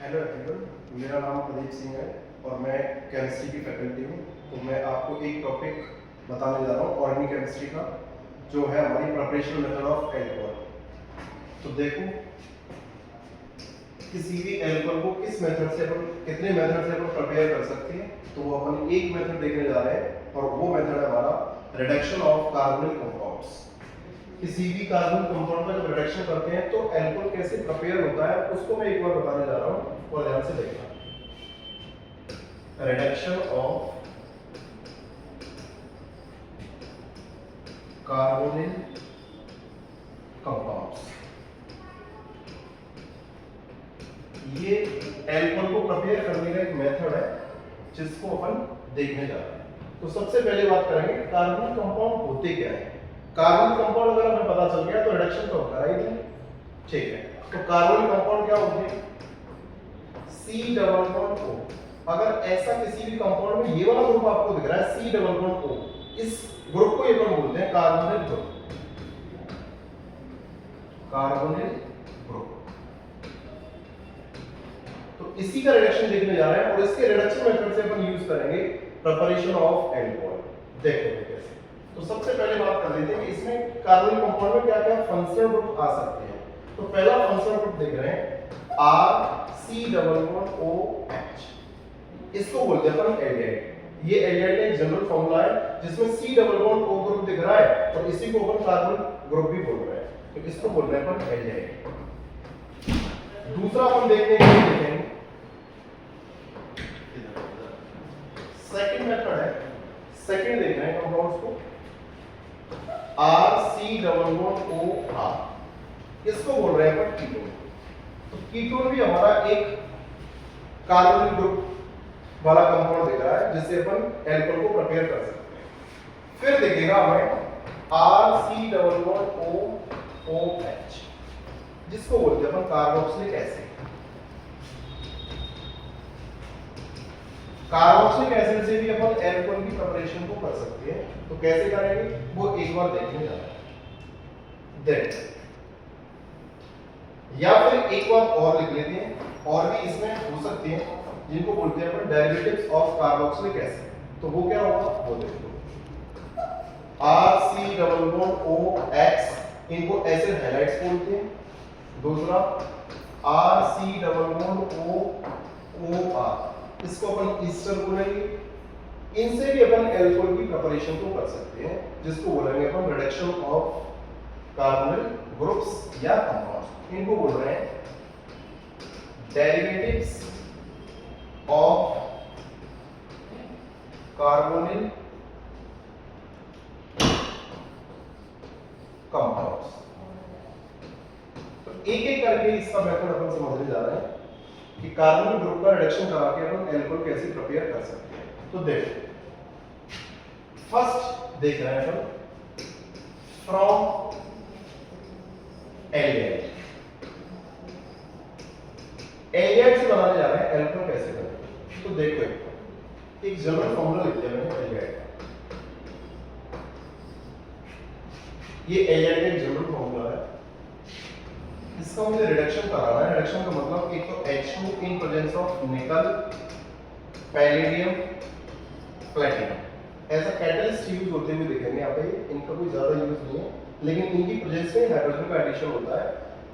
Hello everyone, मेरा नाम प्रदीप सिंह है और मैं केमिस्ट्री की फैकल्टी हूँ। तो मैं आपको एक टॉपिक बताने जा रहा हूँ ऑर्गेनिक केमिस्ट्री का, जो है हमारी प्रिपरेशन मेथड ऑफ एल्कोहल। तो देखो, किसी भी एल्कोहल को किस मेथड से अपन कितने मेथड से अपन प्रिपेयर कर सकते हैं, तो वो अपन एक मेथड देखने जा रहे हैं और वो मेथड है हमारा रिडक्शन ऑफ कार्बोनिल कंपाउंड्स। किसी भी कार्बन कंपाउंड का जब रिडक्शन करते हैं तो एल्कोहल कैसे प्रिपेयर होता है उसको मैं एक बार बताने जा रहा हूँ और ध्यान से देखना। रिडक्शन ऑफ कार्बोनिल कंपाउंड्स, ये एल्कोहल को प्रिपेयर करने का एक मेथड है जिसको अपन देखने जा रहे हैं। तो सबसे पहले बात करेंगे कार्बोनिल कंपाउंड होते क्या है। कार्बोनिल कंपाउंड अगर हमें पता चल गया तो रिडक्शन तो करा ही नहीं, ठीक है। तो कार्बोनिल कंपाउंड क्या होते हैं? C double bond O। अगर ऐसा किसी भी कंपाउंड में ये वाला ग्रुप आपको दिख रहा है C डबल बॉन्ड O, इस ग्रुप को ये अपन बोलते हैं कार्बोनिल ग्रुप। कार्बोनिल ग्रुप, तो इसी का रिडक्शन देखने जा रहे हैं और इसके रिडक्शन मेथड से अपन यूज करेंगे प्रिपरेशन ऑफ एल्कोहल। देखो कैसे। तो सबसे पहले बात कर लेते हैं कि इसमें कार्बोनिल कंपाउंड में क्या-क्या फंक्शनल ग्रुप आ सकते हैं। तो पहला फंक्शनल ग्रुप देख रहे हैं R C double bond OH, इसको बोलते हैं अपन एल्डिहाइड। ये एल्डिहाइड का एक जनरल फार्मूला है जिसमें C double bond O group दिख रहा है और इसी को अपन कार्बन ग्रुप भी बोल रहे हैं, तो इसको बोल रहे हैं अपन एल्डिहाइड। दूसरा अपन देखने के लिए देखेंगे सेकंड मेथड है, सेकंड देख रहे हैं कंपाउंड्स को R C double bond OR, इसको बोल रहे हैं अपन कीटोन। तो कीटोन भी हमारा एक कार्बोनिल ग्रुप वाला कंपाउंड दिख रहा है जिससे अपन एल्कोहल को प्रिपेयर कर सकते हैं। फिर दिखेगा हमें R C double bond OH, जिसको बोलते हैं अपन कार्बोक्सिलिक एसिड। कार्बोक्सिलिक एसिड से भी अपन एल्कोहल की प्रिपरेशन को कर सकते हैं। तो कैसे करेंगे वो एक बार देखने जा रहे हैं। देन या फिर एक बात और लिख लेते हैं, और भी इसमें हो सकते हैं जिनको बोलते हैं अपन डेरिवेटिव्स ऑफ कार्बोक्सिलिक एसिड। तो वो क्या होगा वो देखो, R C double bond OX, इनको एसिड हैलाइड्स बोलते हैं। दूसरा R C double bond OR, इसको अपन ईस्टर बोलेंगे। इनसे भी अपन एल्कोहल की प्रिपरेशन को कर सकते हैं जिसको बोलेंगे अपन रिडक्शन ऑफ कार्बोनिल ग्रुप्स या कंपाउंड्स। इनको बोल रहे हैं डेरिवेटिव्स ऑफ कार्बोनिल कंपाउंड्स। तो एक एक करके इसका मेथड अपन समझने जा रहे हैं कि कार्बोनिल ग्रुप का रिडक्शन करा के अपन एल्कोहल कैसे प्रिपेयर कर सकते हैं। तो देखो, फर्स्ट देख रहे हैं अपन फ्रॉम एल्डिहाइड। एल्डिहाइड से बनाने जा रहे हैं एल्कोहल कैसे करें। तो देखो, एक जनरल फॉर्मूला लिख दिया मैंने एल्डिहाइड का। ये एल्डिहाइड का एक जनरल फॉर्मूला है, इसका मुझे रिडक्शन कराना है। रिडक्शन का मतलब एक तो H2 इन प्रेजेंस ऑफ निकल, पैलेडियम, प्लैटिनम। ऐसा कैटलिस्ट यूज होते हुए देखेंगे यहाँ पे, इनका कोई ज्यादा यूज नहीं है, लेकिन इनकी प्रेजेंस में हाइड्रोजन का एडिशन होता है।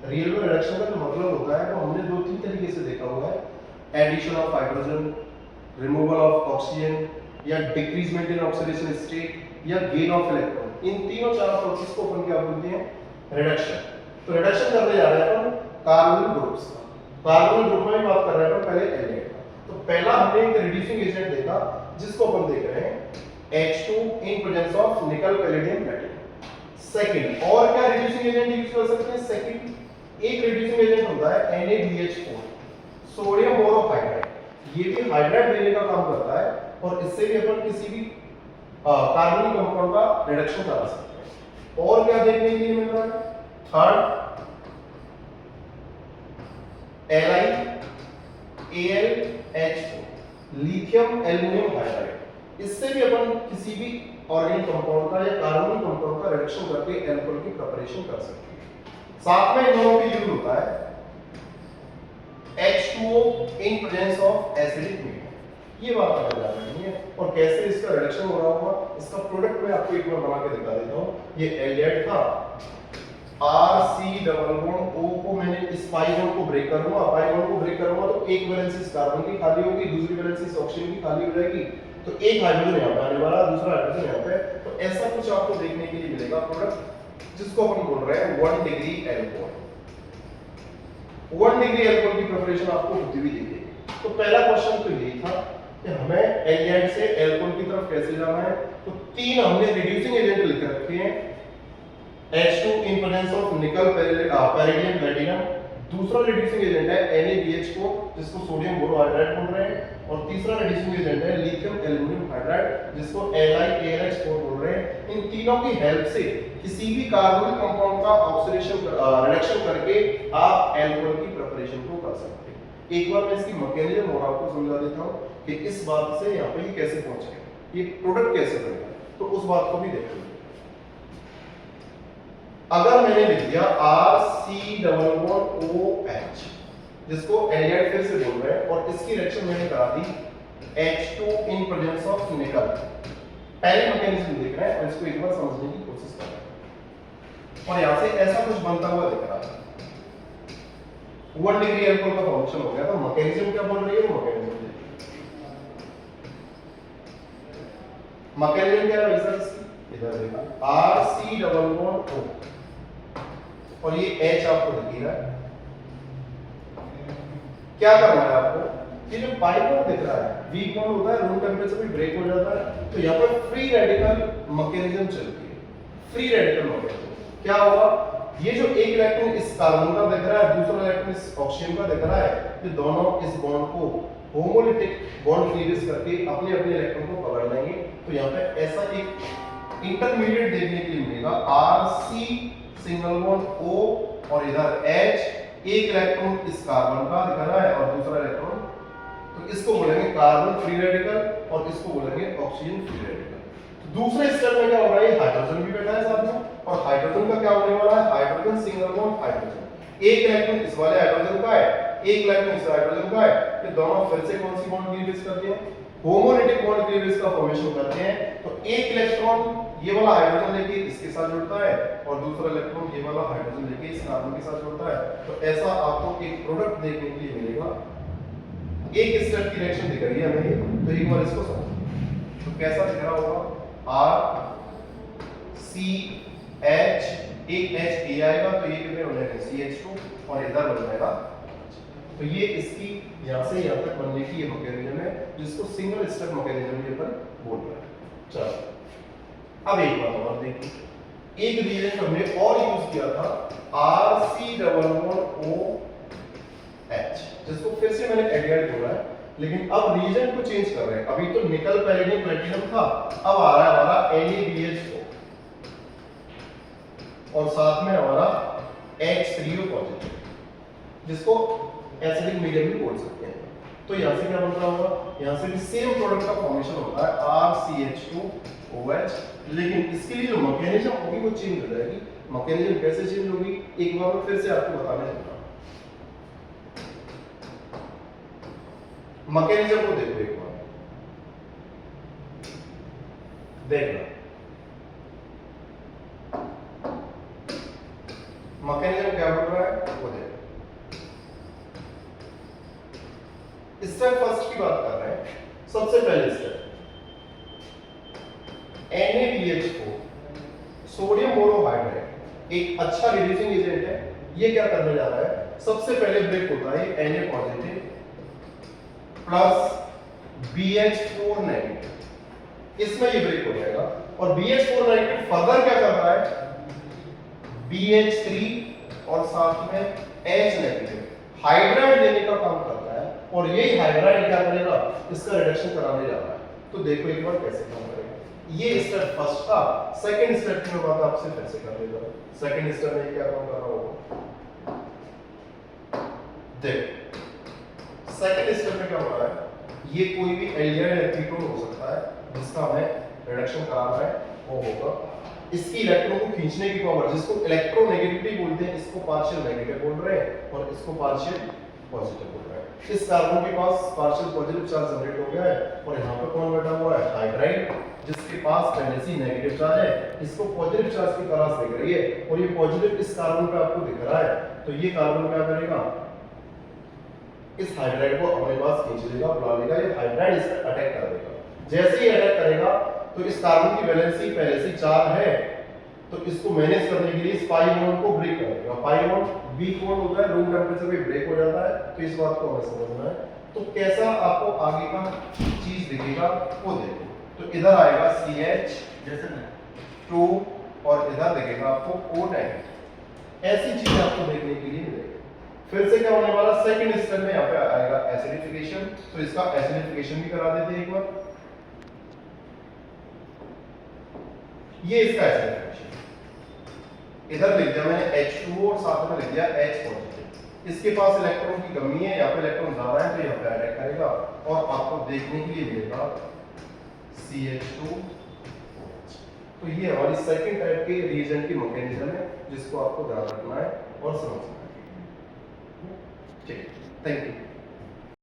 रियल में रिडक्शन का जो मतलब होता है वो हमने दो तीन तरीके से देखा हुआ है, addition of hydrogen, removal of oxygen, या डिक्रीजमेंट इन ऑक्सीडेशन स्टेट, या गेन ऑफ इलेक्ट्रॉन। इन तीनों चारों प्रोसेस को अपन क्या बोलते हैं? रिडक्शन। तो रिडक्शन करने जा रहे हैं अपन कार्बोनिल ग्रुप्स का। कार्बोनिल ग्रुप में बात कर रहे हैं अपन पहले एल्डिहाइड का। तो पहला हमने एक रिड्यूसिंग एजेंट देखा जिसको अपन देख रहे हैं H2 इन प्रेजेंस ऑफ निकल, पैलेडियम, प्लैटिनम। सेकंड, और क्या रिड्यूसिंग एजेंट यूज कर सकते हैं? सेकंड एक रिड्यूसिंग एजेंट होता है NaBH4, सोडियम बोरोहाइड्राइड। ये भी हाइड्राइड देने का काम करता है और इससे भी अपन किसी भी कार्बोनिक कंपाउंड का रिडक्शन करा सकते हैं। और क्या देखने के लिए मिल रहा है? Third LiAlH4, lithium aluminium hydride. इससे भी अपन किसी भी ऑर्गेनिक कंपाउंड का या कार्बोनिक कंपाउंड का रिडक्शन करके एल्कोहल की प्रिपरेशन कर सकते हैं। साथ में इन दोनों का यूज होता है H2O in presence of acidic medium। ये बात हमें जाननी है और कैसे इसका रिडक्शन हो रहा होगा। इसका प्रोडक्ट मैं आपको एक बार बना के दिखा देता हूँ। ये एल्डिहाइड था, RC डबल बॉन्ड O को मैंने इस पाई बॉन्ड को ब्रेक करूंगा। पाई बॉन्ड को ब्रेक करूंगा तो एक वैलेंसी इस कार्बन की खाली होगी, दूसरी वैलेंसी इस ऑक्सीजन की खाली हो जाएगी। तो एक हाइड्रोजन यहाँ पे आने वाला, दूसरा हाइड्रोजन यहाँ पे। तो ऐसा कुछ आपको देखने के लिए मिलेगा प्रोडक्ट, जिसको अपन बोल रहे हैं 1 डिग्री एल्कोहल। 1 डिग्री एल्कोहल की प्रिपरेशन आपको होती हुई दिखेगी। तो पहला क्वेश्चन तो यही था कि हमें एल्डिहाइड से एल्कोहल की तरफ कैसे जाना है। तो तीन हमने रिड्यूसिंग एजेंट लिख रखे हैं, H2 in presence of nickel palladium platinum. दूसरा रिड्यूसिंग एजेंट है NaBH4 जिसको सोडियम बोरोहाइड्राइड बोल रहे हैं, और तीसरा रिड्यूसिंग एजेंट है लिथियम एल्युमिनियम हाइड्राइड जिसको LiAlH4 बोल रहे हैं। इन तीनों की हेल्प से किसी भी कार्बनिक कंपाउंड का ऑक्सीडेशन रिडक्शन करके आप एल्कोहल की प्रिपरेशन को कर सकते हैं। एक बार मैं इसकी मैकेनिज्म और आपको समझा देता हूं कि इस बात से यहाँ पे ये कैसे पहुंच गए, ये प्रोडक्ट कैसे बनेगा, तो उस बात को भी देखेंगे। अगर मैंने लिख दिया RC डबल बॉन्ड OH जिसको एल्डिहाइड फिर से बोल रहे हैं, और इसकी रिएक्शन मैंने करा दी H2 इन प्रेजेंस ऑफ निकल। पहले मैकेनिज्म देख रहे हैं और इसको एक बार समझने की कोशिश कर रहे हैं। और यहां से ऐसा कुछ बनता हुआ दिख रहा है। 1 डिग्री एल्कोहल का फंक्शन हो गया। तो मैकेनिज्म क्या बोल रही है, मैकेनिज्म क्या है सर इसकी, इधर देखो RC डबल बॉन्ड O और ये H आपको दिख रहा है। क्या करना है आपको, ये जो पाई बॉन्ड दिख रहा है वीक बॉन्ड होता है, रूम टेंपरेचर पे ब्रेक हो जाता है। तो यहाँ पर फ्री रेडिकल मैकेनिज्म चलती है। फ्री रेडिकल मैकेनिज्म क्या होगा, ये जो एक इलेक्ट्रॉन इस कार्बन का दिख रहा है, दूसरा इलेक्ट्रॉन इस ऑक्सीजन का दिख रहा है, ये दोनों इस बॉन्ड को होमोलिटिक बॉन्ड क्लीवेज करके अपने अपने इलेक्ट्रॉन को पकड़ लेंगे। तो यहाँ पे ऐसा एक इंटरमीडिएट देखने के लिए मिलेगा, RC सिंगल बॉन्ड O और इधर H, एक इलेक्ट्रॉन इस कार्बन का दिख रहा है और दूसरा इलेक्ट्रॉन, तो इसको बोलेंगे कार्बन फ्री रेडिकल और इसको बोलेंगे ऑक्सीजन फ्री रेडिकल। तो दूसरे स्टेप में क्या हो रहा है, हाइड्रोजन भी बैठा है साथ में, और हाइड्रोजन का क्या होने वाला है, हाइड्रोजन सिंगल बॉन्ड हाइड्रोजन। एक इलेक्ट्रॉन इस वाले हाइड्रोजन का है, एक इलेक्ट्रॉन इस हाइड्रोजन का है। ये दोनों फिर से कौन सी बॉन्ड क्लीवेज करते हैं, होमोलिटिक बॉन्ड क्लीवेज का फॉर्मेशन करते हैं। तो एक इलेक्ट्रॉन ये वाला हाइड्रोजन लेके इसके साथ जुड़ता है और दूसरा इलेक्ट्रॉन ये वाला हाइड्रोजन लेके इस कार्बन के साथ जुड़ता है। तो ऐसा आपको एक प्रोडक्ट देखने के लिए मिलेगा। एक स्टेप की रिएक्शन दिख रही है हमें, तो एक बार इसको समझो तो कैसा दिख रहा होगा, RCH, एक H ए आएगा तो ये कितने हो जाएंगे CH2 और इधर बन जाएगा। तो ये इसकी यहाँ से यहाँ तक बनने की ये मैकेनिज्म है जिसको सिंगल स्टेप मैकेनिज्म ये पर बोल रहे हैं। चलो अब एक बात और देखिए, एक रिएजेंट हमने और यूज किया था RC डबल बॉन्ड OH जिसको फिर से मैंने एल्डिहाइड बोला है, लेकिन अब रिएजेंट को चेंज कर रहे हैं। अभी तो निकल पैलेडियम प्लैटिनम था, अब आ रहा है हमारा NaBH4 और साथ में हमारा H3O पॉजिटिव जिसको एसिडिक मीडियम भी बोल सकते हैं। तो यहां से क्या बन रहा होगा, यहां से भी सेम प्रोडक्ट का फॉर्मेशन होता है RCH2OH, लेकिन इसके लिए जो मैकेनिज्म होगी वो चेंज हो जाएगी। मैकेनिज्म कैसे चेंज होगी एक बार फिर से आपको बताने चलता हूं। मैकेनिज्म को देखो एक बार, देखना मैकेनिज्म क्या बोल रहा है वो देखो। स्टेप फर्स्ट की बात कर रहे हैं। सबसे पहले स्टेप NaBH4 सोडियम बोरोहाइड्राइड एक अच्छा रिड्यूसिंग एजेंट है। ये क्या करने जा रहा है, सबसे पहले ब्रेक होता है Na positive plus BH4 negative, इसमें ये ब्रेक हो जाएगा। और BH4 नेगेटिव फर्दर क्या कर रहा है, BH3 और साथ में H नेगेटिव हाइड्राइड देने का काम करता है, और यही हाइड्राइड क्या करेगा, इसका रिडक्शन कराने जा रहा है। तो देखो एक बार कैसे काम करेगा। ये स्टेप फर्स्ट था। सेकंड स्टेप की बात आपसे फिर से कर लेता हूं। सेकंड स्टेप में क्या काम कर रहा होगा, देखो सेकंड स्टेप में क्या हो रहा है, ये कोई भी एल्डिहाइड या कीटोन हो सकता है जिसका हमें रिडक्शन कराना है, वो होगा इसकी इलेक्ट्रॉन को खींचने की पावर जिसको इलेक्ट्रोनेगेटिविटी बोलते हैं, इसको पार्शियल नेगेटिव बोल रहे हैं और इसको पार्शियल पॉजिटिव हो रहा है। इस कार्बन के पास पार्शियल पॉजिटिव चार्ज जनरेट हो गया है और यहाँ पे कौन बैठा हुआ है, हाइड्राइड, जिसके पास पहले से नेगेटिव चार्ज है, इसको पॉजिटिव चार्ज की तरह से दिख रही है और ये पॉजिटिव इस कार्बन पे आपको दिख रहा है। तो ये कार्बन क्या करेगा, इस हाइड्राइड को अपने पास खींच लेगा, बुला लेगा, ये हाइड्राइड इस पर अटैक कर देगा। जैसे ही अटैक करेगा तो इस कार्बन की वैलेंसी पहले से 4 है, तो इसको मैनेज करने के लिए इस पाई बॉन्ड को ब्रेक कर देगा। पाई बॉन्ड वीक बॉन्ड होता है, रूम टेंपरेचर पे ब्रेक हो जाता है, तो इस बात को हमें समझना है। तो कैसा आपको आगे का चीज दिखेगा वो देखो। तो इधर आएगा CH जैसे ना 2 और इधर दिखेगा आपको O-। ऐसी चीज आपको देखने के लिए मिलेगी। फिर से क्या होने वाला, सेकंड स्टेप में यहाँ पे आएगा एसिडिफिकेशन। तो इसका एसिडिफिकेशन भी करा देते हैं एक बार। ये इसका एसिडिफिकेशन, इधर लिख दिया मैंने H2O और साथ में लिख दिया H पॉजिटिव। इसके पास इलेक्ट्रॉन की कमी है, यहाँ पे इलेक्ट्रॉन ज्यादा है, तो यहाँ पे अटैक करेगा और आपको देखने के लिए मिलेगा CH2। तो ये हमारी सेकंड टाइप के रिएजेंट की मैकेनिज्म है, जिसको आपको ध्यान रखना है और समझना है। ठीक, थैंक यू।